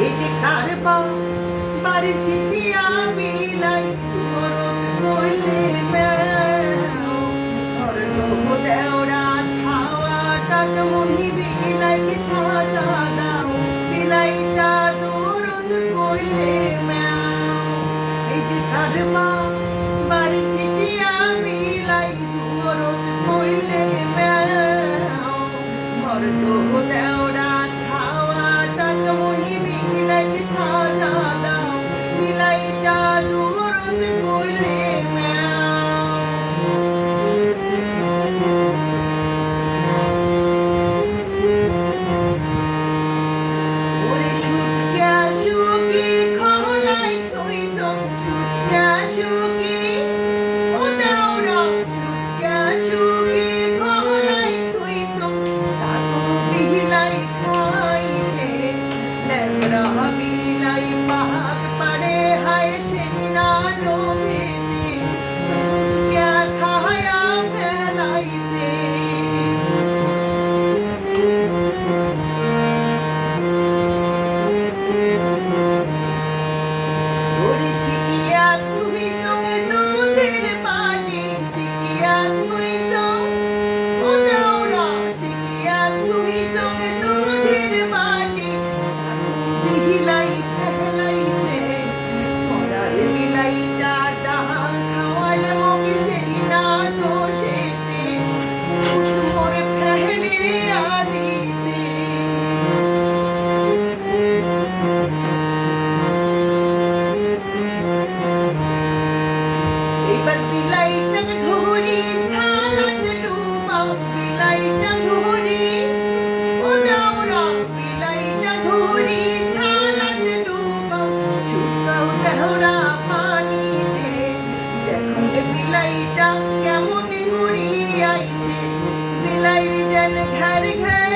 এই যে কারবা বাড়ির চিঠিয়া বিলাই মরদ কইলে মেও ঘর লোহ দেওরা ছাওয়া টাক মহি বিলাইকে সাজা দাও বিলাইটা দরদ কইলে মেও এই যে কারবা বাড়ির চিঠিয়া বিলাই মরদ কইলে মেও ঘর লোহ দেওরা ছাওয়া টাক মহি বিলাইকে সাজা দাও বিলাইটা দরদ কইলে ওরে সুটকা সুকি খলাই থইছ সুটকা সুকি ও দাওরা সুটকা সুকি খলাই থইছ তাকো বিলাই খাইছে লেবরা বিলাই পাক পারে হায় সেনা লোভেতে সুটকা খায়া ফেলাইছে ওরে শিকিয়া তুই সঙ্গে দুধের পানি শিকিয়া তুই সঙ্গ ও দাওরা শিকিয়া তুই সঙ্গে দুধের পানি বিলাই ফেলাইছে মরার বিলাইটা ডাহাম খাওয়ালে মগে সেই না দোষেতে মোর ফেলিয়া দিছে এবার বিলাইটাকে ধরি ছালাতে ডুবাও বিলাইটা ধরি ও দাওরা বিলাইটা ধরি ছালাতে ডুবাও চুকাও দেহরা পানিতে দেখো যে বিলাইটা কেমন করি আইছে বিলাইর যেন ঘর ঘর